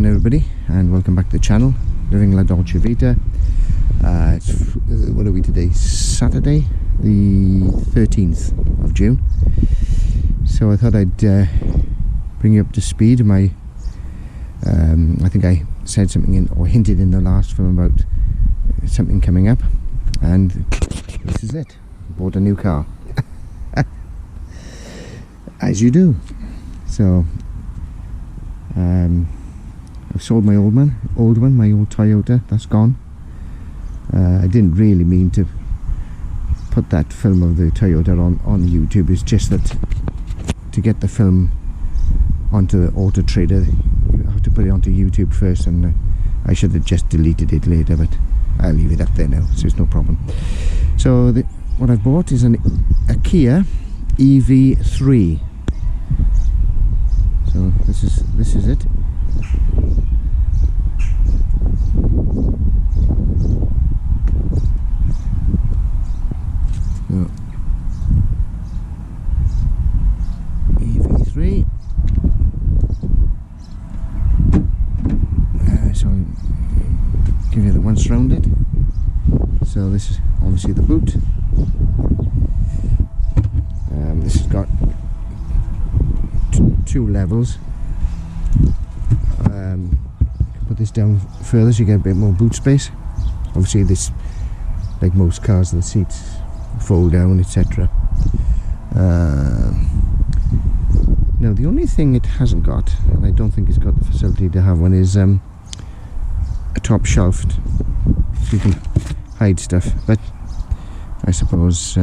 afternoon everybody, and welcome back to the channel. Living La Dolce Vita. What are we today? Saturday the 13th of June. So I thought I'd bring you up to speed. I think I said something in, or hinted in the last film about something coming up, and this is it. Bought a new car. As you do. So I've sold my old one, my old Toyota. That's gone. I didn't really mean to put that film of the Toyota on YouTube. It's just that to get the film onto the Auto Trader, you have to put it onto YouTube first, and I should have just deleted it later, but I'll leave it up there now, so it's no problem. So what I've bought is a Kia EV3. So this is it. So, EV3. So I'll give you the once round it. So this is obviously the boot. This has got two levels. Put this down further so you get a bit more boot space. Obviously this, like most cars, the seats fold down, etc. Now the only thing it hasn't got, and I don't think it's got the facility to have one, is a top shelf so you can hide stuff, but I suppose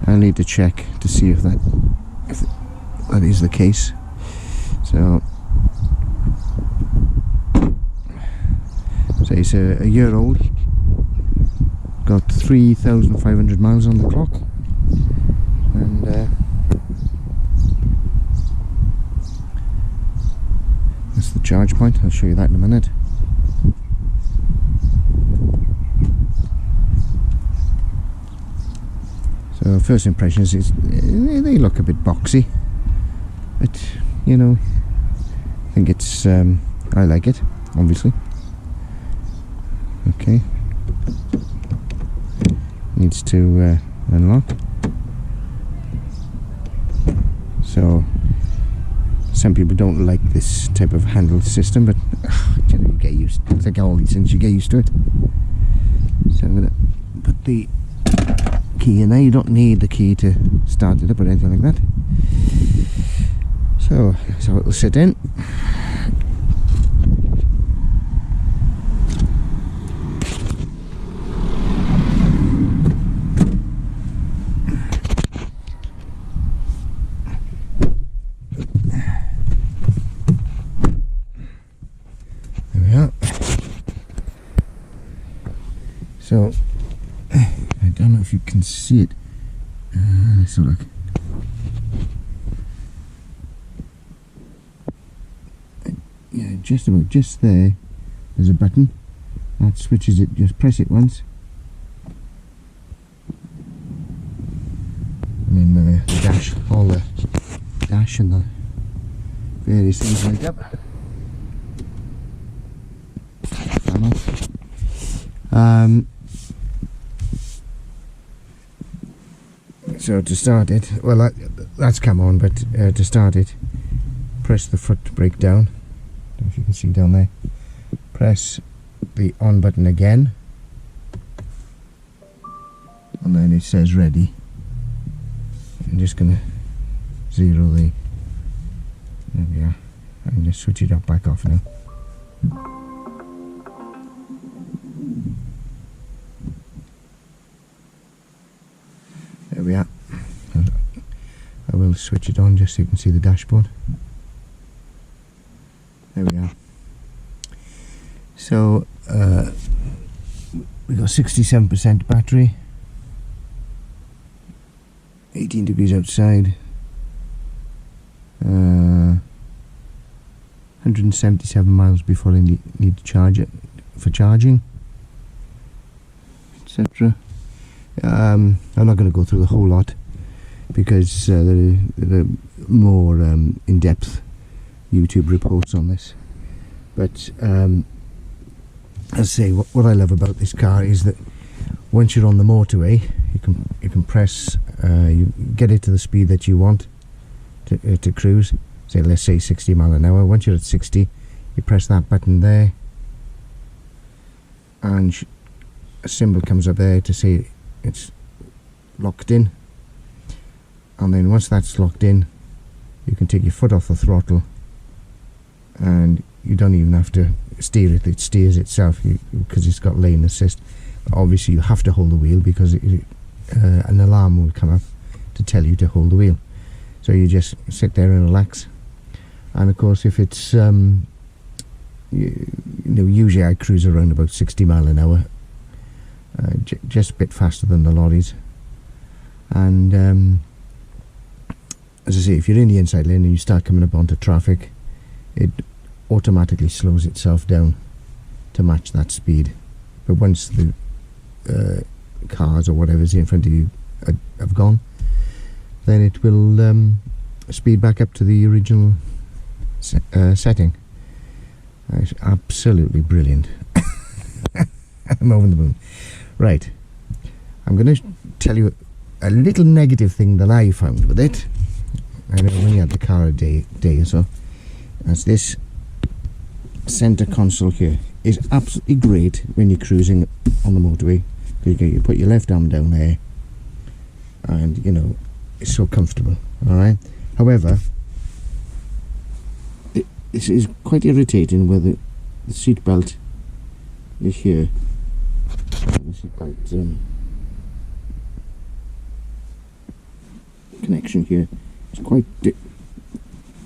I'll need to check to see if that is the case. So it's a year old, got 3,500 miles on the clock, and that's the charge point. I'll show you that in a minute. So first impressions is they look a bit boxy, but you know, I think it's I like it, obviously. Okay, needs to unlock. So some people don't like this type of handle system, but you know, you get used. It's like all these things, you get used to it. So I'm gonna put the key in there. You don't need the key to start it up or anything like that. So it will sit in. There we are. So I don't know if you can see it. Let's have a look. Yeah, just there. There's a button that switches it. Just press it once, and then the dash, all the dash and the various things light up. So to start it, well that's come on, but to start it, press the foot brake down. I don't know if you can see down there. Press the on button again, and then it says ready. I'm just gonna zero the. There we are. I can just switch it up back off now. There we are. I will switch it on just so you can see the dashboard. There we are. So we got 67% battery, 18 degrees outside, 177 miles before I need to charge it for charging, etc. I'm not going to go through the whole lot because there are more in-depth YouTube reports on this. But as I say, what I love about this car is that once you're on the motorway, you can press, you get it to the speed that you want to cruise. Say, let's say 60 mile an hour. Once you're at 60, you press that button there, and a symbol comes up there to say it's locked in. And then once that's locked in, you can take your foot off the throttle, and you don't even have to steer it. It steers itself because it's got lane assist. Obviously you have to hold the wheel because an alarm will come up to tell you to hold the wheel. So you just sit there and relax. And of course, if it's usually I cruise around about 60 mile an hour, just a bit faster than the lorries. And as I say, if you're in the inside lane and you start coming up onto traffic, it automatically slows itself down to match that speed. But once the cars or whatever's in front of you have gone, then it will speed back up to the original setting. It's absolutely brilliant. I'm over the moon. Right, I'm going to tell you a little negative thing that I found with it. I know when you had the car a day or so, as this centre console here is absolutely great when you're cruising on the motorway. You put your left arm down there, and it's so comfortable. All right. However, this is quite irritating where the seat belt is here. The seat belt connection here. It's quite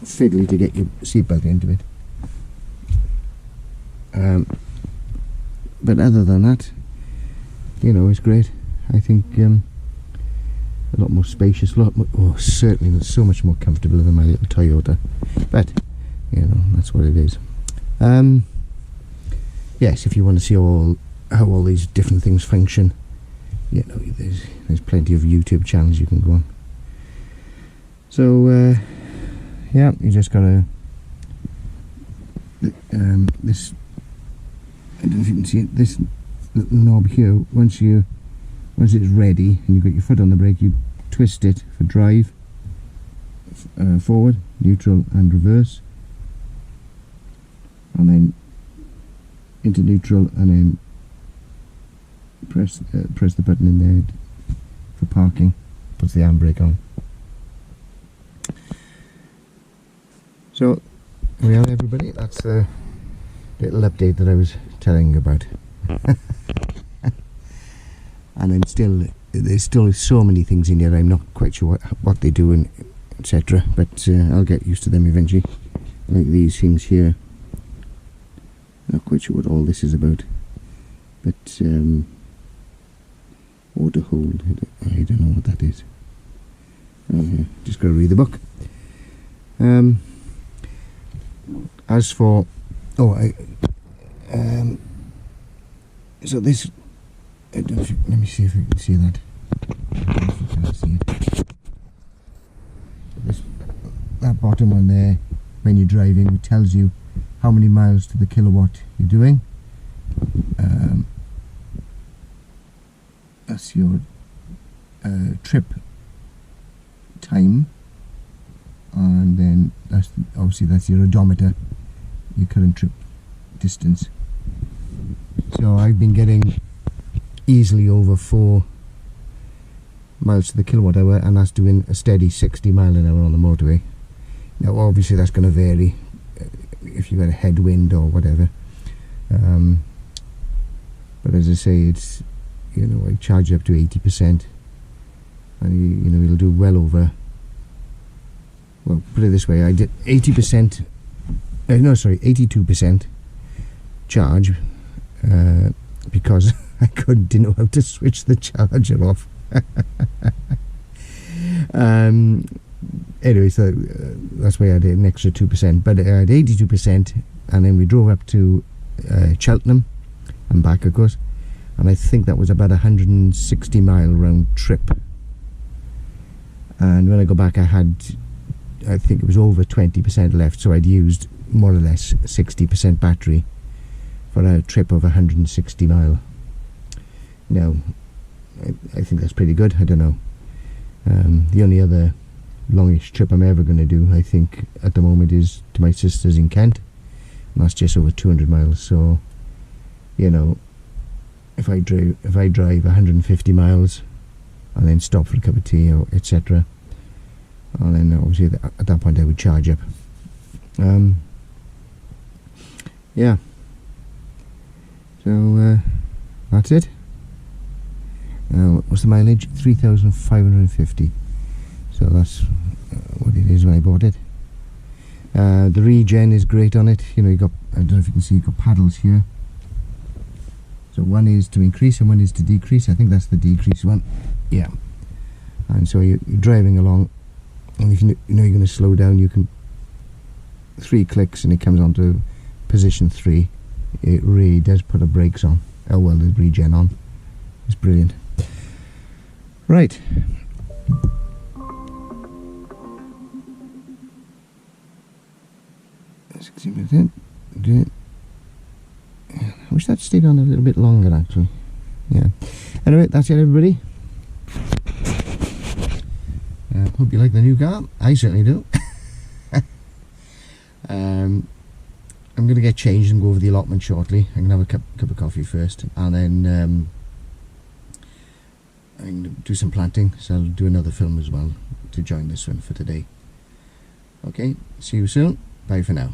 fiddly to get your seatbelt into it. But other than that, it's great. I think a lot more spacious, certainly so much more comfortable than my little Toyota. But that's what it is. Yes, if you want to see how all these different things function, there's plenty of YouTube channels you can go on. So yeah, you just gotta this, I don't know if you can see it, this little knob here, once it's ready and you've got your foot on the brake, you twist it for drive, forward, neutral and reverse, and then into neutral, and then press the button in there for parking, puts the handbrake on. So there we are, everybody. That's the little update that I was telling you about. And then there's still so many things in here I'm not quite sure what they do, and etc. But I'll get used to them eventually. Like these things here, not quite sure what all this is about. But auto hold, I don't know what that is. Just got to read the book. As for so this, I don't know if let me see if you can see that. I don't know if you can see it. That bottom one there, when you're driving, it tells you how many miles to the kilowatt you're doing. That's your trip time, and then obviously that's your odometer, your current trip distance. So I've been getting easily over 4 miles to the kilowatt hour, and that's doing a steady 60 mile an hour on the motorway. Now obviously that's going to vary if you get a headwind or whatever, but as I say, it's I charge up to 80%, and it'll do well over, well, put it this way, I did 80%, 82% charge, because I didn't know how to switch the charger off. Anyway, so that's why I did an extra 2%, but I had 82%, and then we drove up to Cheltenham and back, of course, and I think that was about 160 mile round trip. And when I go back, I had I think it was over 20% left, so I'd used more or less 60% battery for a trip of 160 mile. Now, I think that's pretty good. I don't know. The only other longish trip I'm ever going to do, I think, at the moment is to my sister's in Kent, and that's just over 200 miles. So, you know, if I drive 150 miles and then stop for a cup of tea or etc., and then obviously at that point I would charge up. Yeah. So that's it. What's the mileage? 3,550. So that's what it is when I bought it. The regen is great on it. You know, you got, I don't know if you can see, you've got paddles here. So one is to increase and one is to decrease. I think that's the decrease one. Yeah. And so you're driving along, and if you know you're going to slow down, you can 3 clicks and it comes on to position 3. It really does put the brakes on. Oh well, the regen on. It's brilliant. Right. I wish that stayed on a little bit longer actually. Yeah. Anyway, that's it everybody. Hope you like the new car. I certainly do. I'm going to get changed and go over the allotment shortly. I'm going to have a cup of coffee first, and then I'm going to do some planting, so I'll do another film as well to join this one for today. Okay, see you soon. Bye for now.